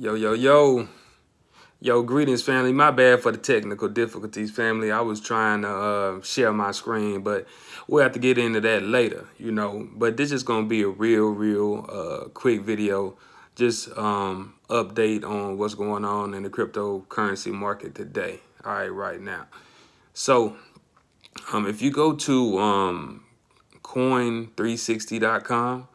Yo, yo, yo. Yo, greetings, family. My bad for the technical difficulties, family. I was trying to share my screen, but we'll have to get into that later, But this is going to be a real quick video. Just update on what's going on in the cryptocurrency market today. All right, right now. So if you go to coin360.com,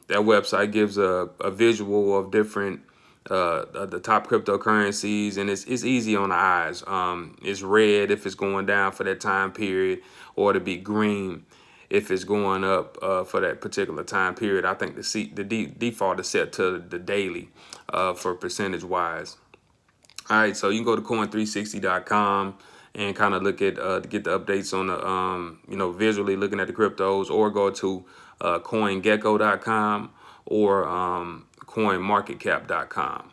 that website gives a visual of different the top cryptocurrencies, and it's easy on the eyes. It's red if it's going down for that time period, or to be green if it's going up for that particular time period. I think the default is set to the daily for percentage wise. All right, so you can go to coin360.com and kind of look at get the updates on the visually looking at the cryptos, or go to coingecko.com or coinmarketcap.com.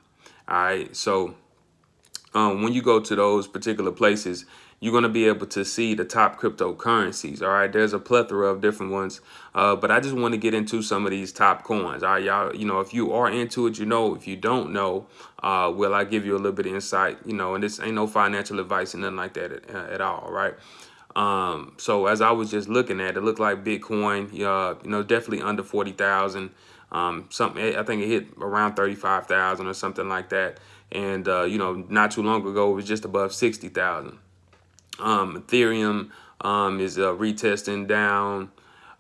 All right, so when you go to those particular places, you're going to be able to see the top cryptocurrencies. All right, there's a plethora of different ones, but I just want to get into some of these top coins. All right, y'all, if you are into it, if you don't know, well, I give you a little bit of insight, and this ain't no financial advice and nothing like that at all, right? So as I was just looking at it, looked like Bitcoin, definitely under 40,000. Something, I think it hit around 35,000 or something like that. And, not too long ago, it was just above 60,000. Ethereum is retesting down.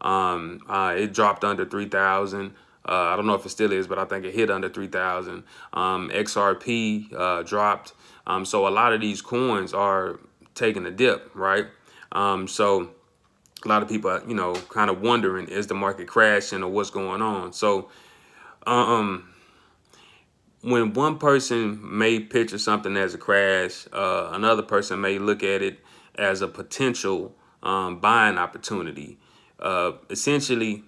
It dropped under 3,000. I don't know if it still is, but I think it hit under 3,000. XRP dropped. So a lot of these coins are taking a dip, right? So a lot of people, kind of wondering, is the market crashing or what's going on? So when one person may picture something as a crash, another person may look at it as a potential buying opportunity. Essentially,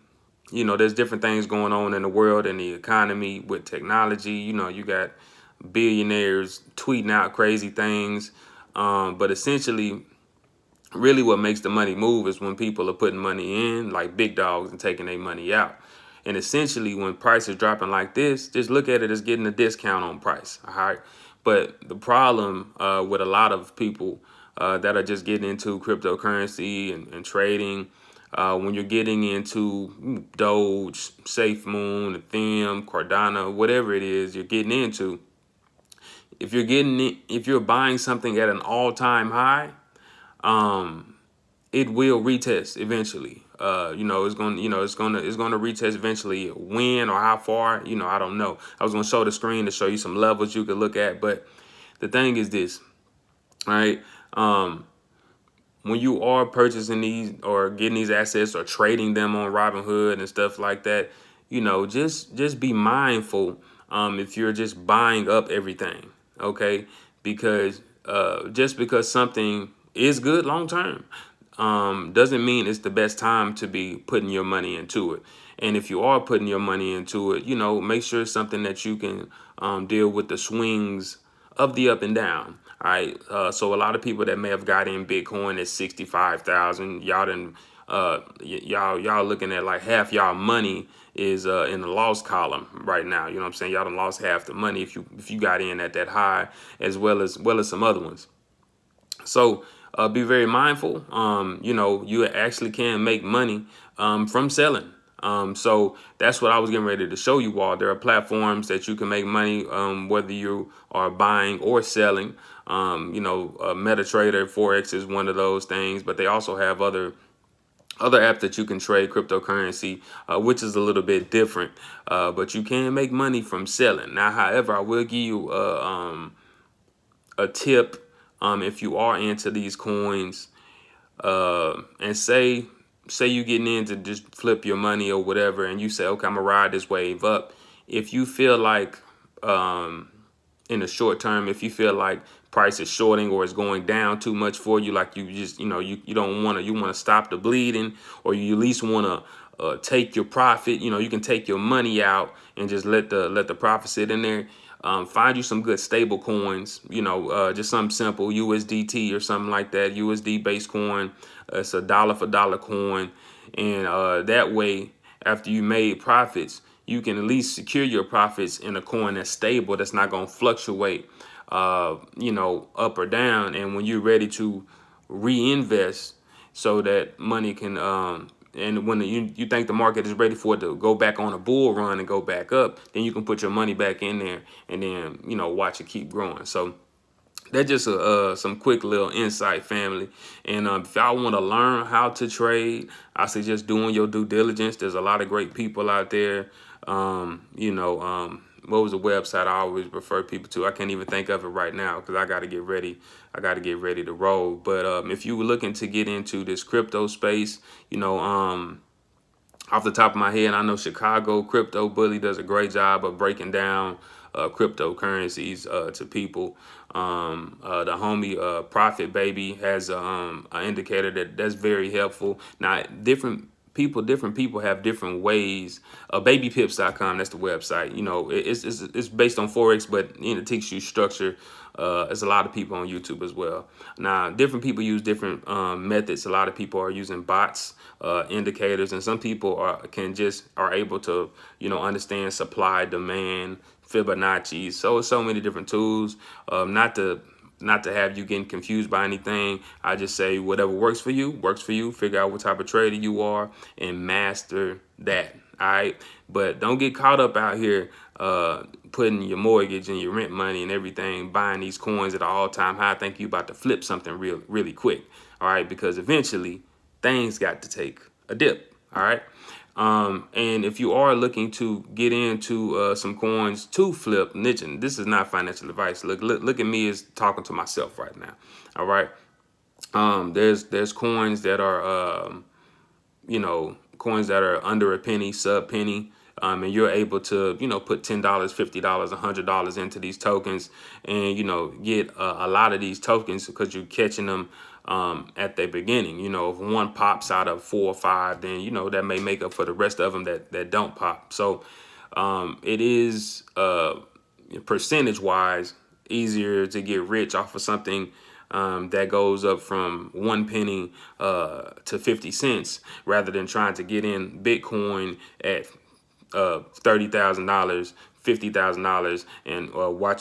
there's different things going on in the world and the economy with technology. You got billionaires tweeting out crazy things. But essentially, really what makes the money move is when people are putting money in, like big dogs, and taking their money out. And essentially, when price is dropping like this, just look at it as getting a discount on price. All right. But the problem with a lot of people that are just getting into cryptocurrency and trading, when you're getting into Doge, SafeMoon, Ethereum, Cardano, whatever it is you're getting into, if you're buying something at an all-time high, it will retest eventually. It's going to retest eventually. When or how far, I don't know. I was going to show the screen to show you some levels you could look at, but the thing is this, all right? When you are purchasing these or getting these assets or trading them on Robinhood and stuff like that, just be mindful if you're just buying up everything, okay? Because just because something is good long term doesn't mean it's the best time to be putting your money into it. And if you are putting your money into it, make sure it's something that you can deal with the swings of the up and down. All right. So a lot of people that may have got in Bitcoin at 65,000, y'all didn't y'all looking at like half y'all money is in the loss column right now. You know what I'm saying? Y'all done lost half the money if you got in at that high, as well as some other ones. So be very mindful. You actually can make money from selling. So that's what I was getting ready to show you all. There are platforms that you can make money, whether you are buying or selling. MetaTrader, forex is one of those things, but they also have other apps that you can trade cryptocurrency, which is a little bit different. But you can make money from selling. Now, however, I will give you a tip. If you are into these coins, and say you're getting in to just flip your money or whatever, and you say, okay, I'm gonna ride this wave up. If you feel like in the short term, if you feel like price is shorting or it's going down too much for you, like you just you don't want to, you want to stop the bleeding, or you at least want to take your profit, you can take your money out and just let the profit sit in there. Find you some good stable coins, just something simple, USDT or something like that, USD based coin. It's a dollar for dollar coin. And that way, after you made profits, you can at least secure your profits in a coin that's stable, that's not going to fluctuate, you know, up or down. And when you're ready to reinvest, so that money can, and when you think the market is ready for it to go back on a bull run and go back up, then you can put your money back in there and then, you know, watch it keep growing. So that's just some quick little insight, family. And if y'all want to learn how to trade, I suggest doing your due diligence. There's a lot of great people out there. You know, what was the website I always refer people to? I can't even think of it right now because I got to get ready. I got to get ready to roll. But if you were looking to get into this crypto space, you know, off the top of my head, I know Chicago Crypto Bully does a great job of breaking down cryptocurrencies to people. The homie Profit Baby has an indicator that's very helpful. Now, different people have different ways. Babypips.com, that's the website. You know, it's based on forex, but you know, it teaches you structure. There's a lot of people on YouTube as well. Now, different people use different methods. A lot of people are using bots, indicators, and some people are able to, you know, understand supply, demand, Fibonacci. So many different tools. Not to have you getting confused by anything. I just say whatever works for you, works for you. Figure out what type of trader you are and master that. All right. But don't get caught up out here putting your mortgage and your rent money and everything, buying these coins at an all-time high. Think you about to flip something really quick. All right. Because eventually things got to take a dip. All right. And if you are looking to get into some coins to flip, niching, this is not financial advice. Look at me as talking to myself right now. All right. There's coins that are you know, coins that are under a penny, sub penny. And you're able to, you know, put $10, $50, $100 into these tokens, and you know, get a lot of these tokens because you're catching them at the beginning. You know, if one pops out of 4 or 5, then you know that may make up for the rest of them that don't pop. So it is percentage wise easier to get rich off of something that goes up from 1 penny to 50 cents rather than trying to get in Bitcoin at $30,000, $50,000, and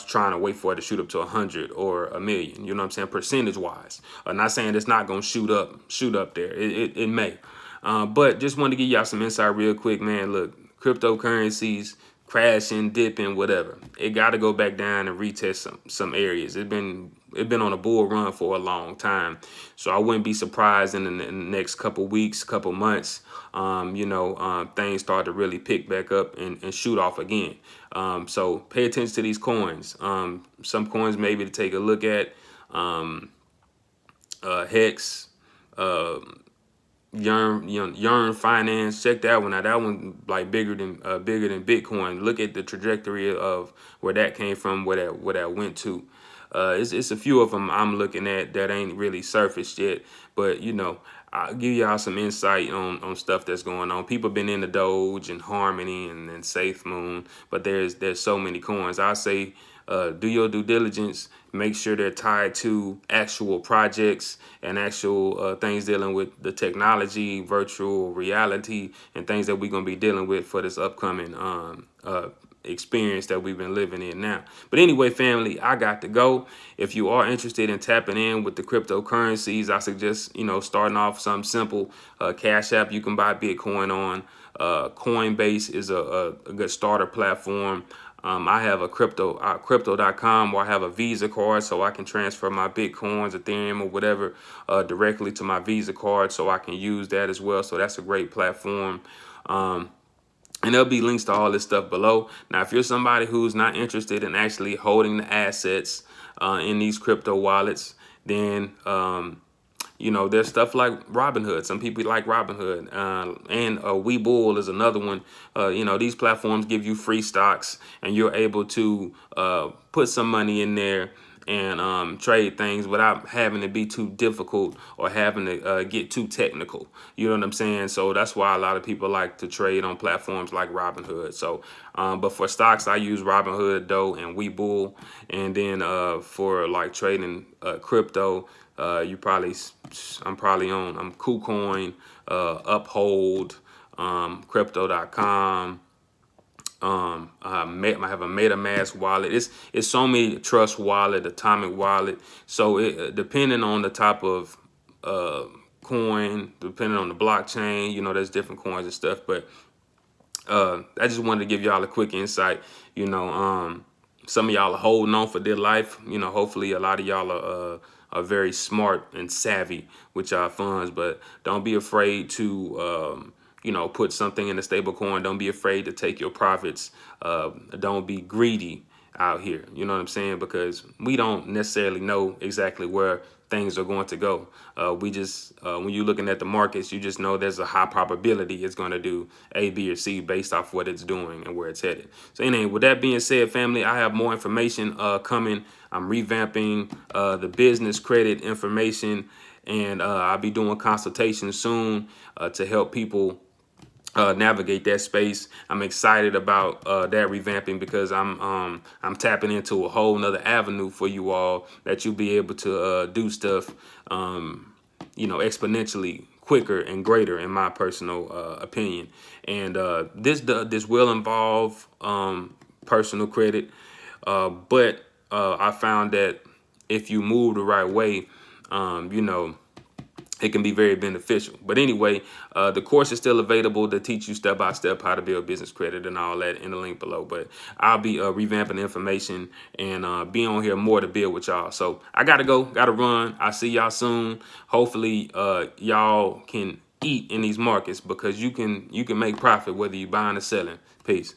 trying to wait for it to shoot up to 100 or a million. You know what I'm saying? Percentage wise. I'm not saying it's not gonna shoot up there. It may. But just wanted to give y'all some insight real quick, man. Look, cryptocurrencies crashing, dipping, whatever. It got to go back down and retest some areas. It's been on a bull run for a long time, so I wouldn't be surprised in the next couple weeks, couple months, you know, things start to really pick back up and shoot off again. So pay attention to these coins. Some coins maybe to take a look at. Hex, Yearn Finance, check that one out. That one like bigger than Bitcoin. Look at the trajectory of where that came from, where that went to. It's a few of them I'm looking at that ain't really surfaced yet, but you know, I'll give y'all some insight on stuff that's going on. People been in the Doge and Harmony and Safe Moon, but there's so many coins. I say do your due diligence. Make sure they're tied to actual projects and actual things dealing with the technology, virtual reality, and things that we're going to be dealing with for this upcoming experience that we've been living in now. But anyway, family, I got to go. If you are interested in tapping in with the cryptocurrencies, I suggest, you know, starting off something simple. Cash App, you can buy Bitcoin on. COINBASE is a good starter platform. I have a crypto.com where I have a Visa card, so I can transfer my Bitcoins, Ethereum, or whatever directly to my Visa card, so I can use that as well. So that's a great platform. And there'll be links to all this stuff below. Now, if you're somebody who's not interested in actually holding the assets in these crypto wallets, then you know, there's stuff like Robinhood. Some people like Robinhood, and Webull is another one. You know, these platforms give you free stocks, and you're able to put some money in there and trade things without having to be too difficult or having to get too technical. You know what I'm saying? So that's why a lot of people like to trade on platforms like Robinhood. So, but for stocks, I use Robinhood, Doe, and Webull. And then for like trading crypto, I'm probably on KuCoin, Uphold, crypto.com, I have a MetaMask wallet. It's so many, Trust Wallet, Atomic Wallet. So it depending on the type of coin, depending on the blockchain, you know, there's different coins and stuff. But I just wanted to give y'all a quick insight. You know, some of y'all are holding on for dear life. You know, hopefully a lot of y'all are very smart and savvy with y'all funds, but don't be afraid to you know, put something in a stable coin. Don't be afraid to take your profits. Don't be greedy out here. You know what I'm saying? Because we don't necessarily know exactly where things are going to go. We just, when you're looking at the markets, you just know there's a high probability it's going to do A, B, or C based off what it's doing and where it's headed. So anyway, with that being said, family, I have more information coming. I'm revamping the business credit information, and I'll be doing consultations soon to help people navigate that space. I'm excited about that revamping because I'm tapping into a whole nother avenue for you all that you'll be able to do stuff, you know, exponentially quicker and greater, in my personal opinion. And this will involve personal credit, but I found that if you move the right way, you know, it can be very beneficial. But anyway, the course is still available to teach you step by step how to build business credit and all that in the link below. But I'll be revamping the information and be on here more to build with y'all. So I gotta go, gotta run. I'll see y'all soon. Hopefully y'all can eat in these markets, because you can make profit whether you're buying or selling. Peace.